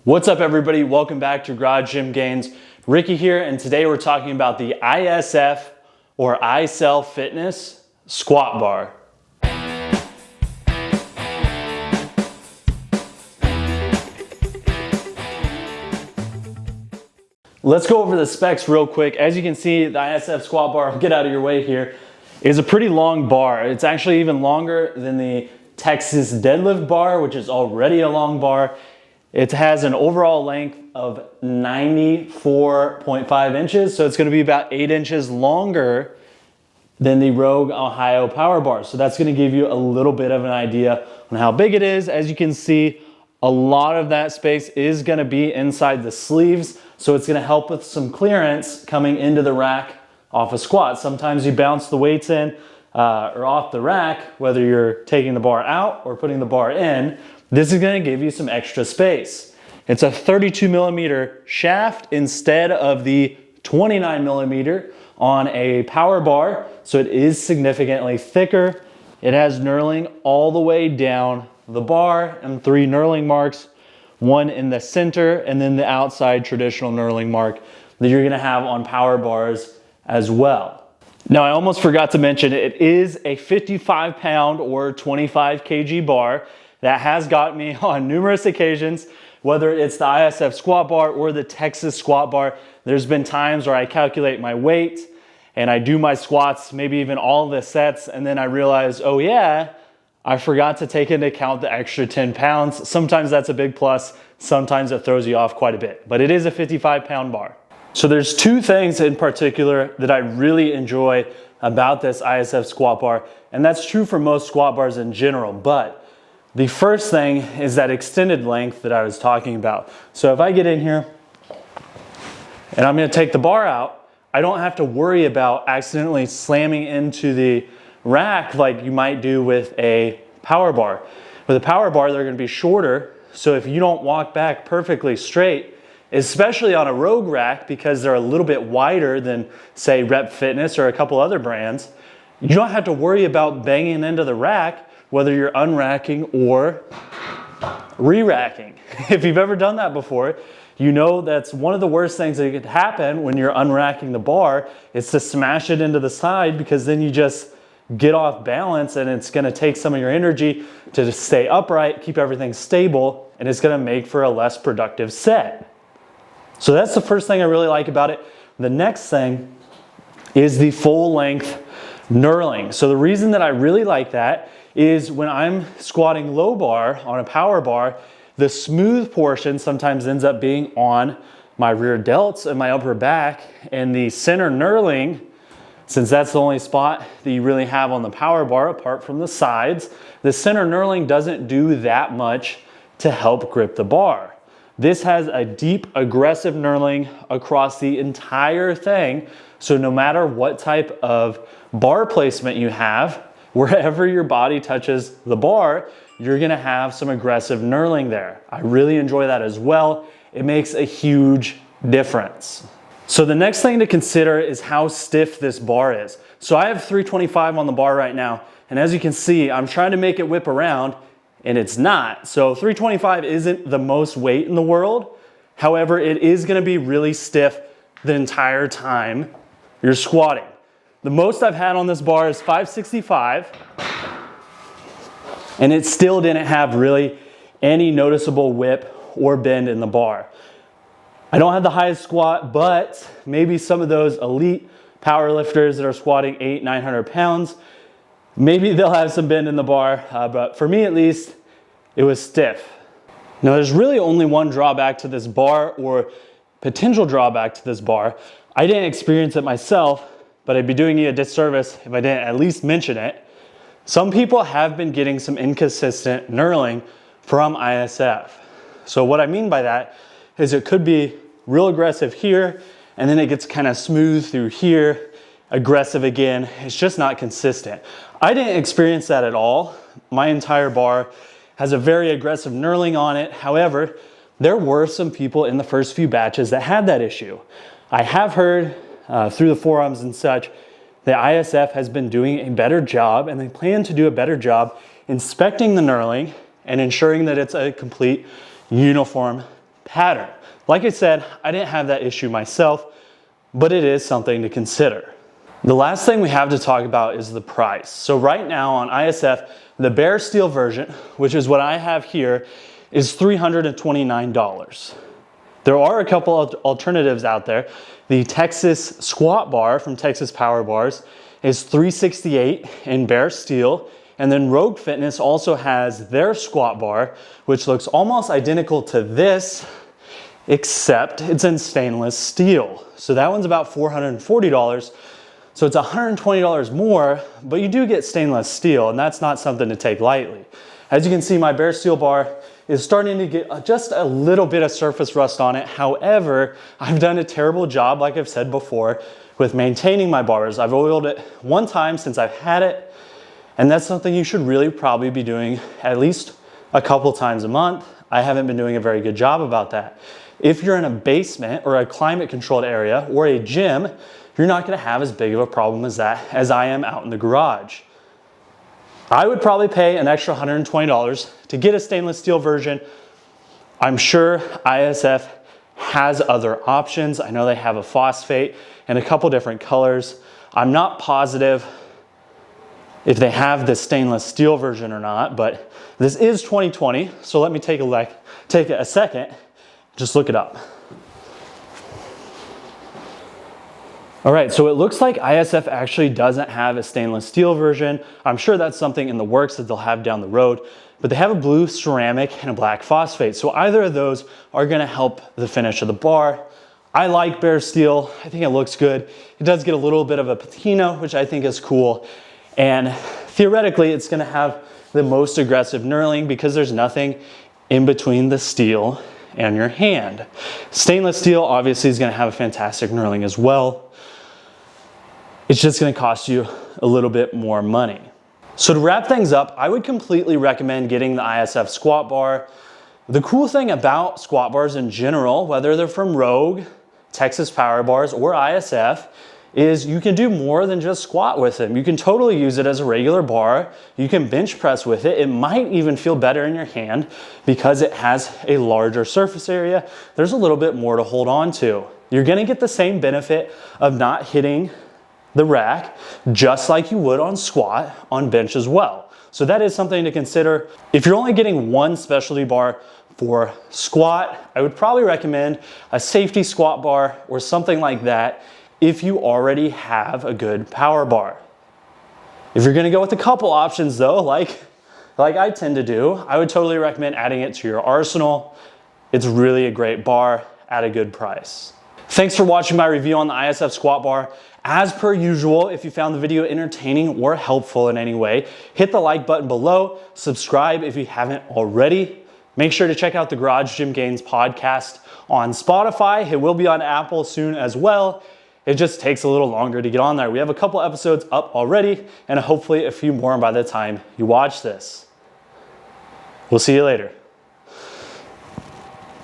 What's up everybody? Welcome back to Garage Gym Gains. Ricky here, and today we're talking about the ISF or ISF Fitness Squat Bar. Let's go over the specs real quick. As you can see, the ISF Squat Bar, I'll get out of your way here, is a pretty long bar. It's actually even longer than the Texas Deadlift Bar, which is already a long bar. It has an overall length of 94.5 inches, so it's going to be about 8 inches longer than the Rogue Ohio Power Bar. So that's going to give you a little bit of an idea on how big it is. As you can see, a lot of that space is going to be inside the sleeves, so it's going to help with some clearance coming into the rack off a squat. Sometimes you bounce the weights in or off the rack, whether you're taking the bar out or putting the bar in. This is going to give you some extra space. It's a 32 millimeter shaft instead of the 29 millimeter on a power bar, so it is significantly thicker. It has knurling all the way down the bar and 3 knurling marks, one in the center and then the outside traditional knurling mark that you're going to have on power bars as well. Now, I almost forgot to mention it is a 55 pound or 25 kg bar. That has got me on numerous occasions, whether it's the ISF Squat Bar or the Texas Squat Bar. There's been times where I calculate my weight and I do my squats, maybe even all the sets, and then I realize, oh yeah, I forgot to take into account the extra 10 pounds. Sometimes that's a big plus, sometimes it throws you off quite a bit, but it is a 55 pound bar. So there's 2 things in particular that I really enjoy about this ISF Squat Bar, and that's true for most squat bars in general, but the first thing is that extended length that I was talking about. So if I get in here and I'm going to take the bar out, I don't have to worry about accidentally slamming into the rack like you might do with a power bar. With a power bar, they're going to be shorter, so if you don't walk back perfectly straight, especially on a Rogue rack because they're a little bit wider than, say, Rep Fitness or a couple other brands, you don't have to worry about banging into the rack whether you're unracking or re-racking. If you've ever done that before, you know that's one of the worst things that could happen when you're unracking the bar is to smash it into the side, because then you just get off balance and it's going to take some of your energy to just stay upright, keep everything stable, and it's going to make for a less productive set. So that's the first thing I really like about it. The next thing is the full length knurling. So the reason that I really like that is when I'm squatting low bar on a power bar, the smooth portion sometimes ends up being on my rear delts and my upper back, and the center knurling, since that's the only spot that you really have on the power bar apart from the sides, the center knurling doesn't do that much to help grip the bar. This has a deep aggressive knurling across the entire thing, so no matter what type of bar placement you have, wherever your body touches the bar, you're gonna have some aggressive knurling there. I really enjoy that as well. It makes a huge difference. So the next thing to consider is how stiff this bar is. So I have 325 on the bar right now, and as you can see, I'm trying to make it whip around, and it's not. So 325 isn't the most weight in the world. However, it is gonna be really stiff the entire time you're squatting. The most I've had on this bar is 565, and it still didn't have really any noticeable whip or bend in the bar. I don't have the highest squat, but maybe some of those elite power lifters that are squatting 800-900 pounds, maybe they'll have some bend in the bar, but for me at least, it was stiff. Now there's really only one drawback to this bar, or potential drawback to this bar. I didn't experience it myself, but I'd be doing you a disservice if I didn't at least mention it. Some people have been getting some inconsistent knurling from ISF. So what I mean by that is it could be real aggressive here, and then it gets kind of smooth through here, aggressive again. It's just not consistent. I didn't experience that at all. My entire bar has a very aggressive knurling on it. However, there were some people in the first few batches that had that issue. I have heard through the forums and such that ISF has been doing a better job, and they plan to do a better job inspecting the knurling and ensuring that it's a complete uniform pattern. Like I said, I didn't have that issue myself, but it is something to consider. The last thing we have to talk about is the price. So right now on ISF, the bare steel version, which is what I have here, is $329. There are a couple of alternatives out there. The Texas Squat Bar from Texas Power Bars is $368 in bare steel. And then Rogue Fitness also has their squat bar, which looks almost identical to this, except it's in stainless steel. So that one's about $440. So it's $120 more, but you do get stainless steel, and that's not something to take lightly. As you can see, my bare steel bar is starting to get just a little bit of surface rust on it. However, I've done a terrible job, like I've said before, with maintaining my bars. I've oiled it one time since I've had it, and that's something you should really probably be doing at least a couple times a month. I haven't been doing a very good job about that. If you're in a basement or a climate controlled area or a gym, you're not gonna have as big of a problem as that as I am out in the garage. I would probably pay an extra $120 to get a stainless steel version. I'm sure ISF has other options. I know they have a phosphate and a couple different colors. I'm not positive if they have the stainless steel version or not, but this is 2020, so let me take a second, just look it up. All right, so it looks like ISF actually doesn't have a stainless steel version. I'm sure that's something in the works that they'll have down the road, but they have a blue ceramic and a black phosphate. So either of those are gonna help the finish of the bar. I like bare steel, I think it looks good. It does get a little bit of a patina, which I think is cool. And theoretically, it's gonna have the most aggressive knurling because there's nothing in between the steel and your hand. Stainless steel obviously is gonna have a fantastic knurling as well. It's just gonna cost you a little bit more money. So to wrap things up, I would completely recommend getting the ISF Squat Bar. The cool thing about squat bars in general, whether they're from Rogue, Texas Power Bars, or ISF, is you can do more than just squat with them. You can totally use it as a regular bar. You can bench press with it. It might even feel better in your hand because it has a larger surface area. There's a little bit more to hold on to. You're gonna get the same benefit of not hitting the rack, just like you would on squat, on bench as well. So that is something to consider. If you're only getting one specialty bar for squat, I would probably recommend a safety squat bar or something like that if you already have a good power bar. If you're gonna go with a couple options though, like I tend to do, I would totally recommend adding it to your arsenal. It's really a great bar at a good price. Thanks for watching my review on the ISF Squat Bar. As per usual, if you found the video entertaining or helpful in any way, hit the like button below, subscribe if you haven't already. Make sure to check out the Garage Gym Gains podcast on Spotify. It will be on Apple soon as well. It just takes a little longer to get on there. We have a couple episodes up already and hopefully a few more by the time you watch this. We'll see you later.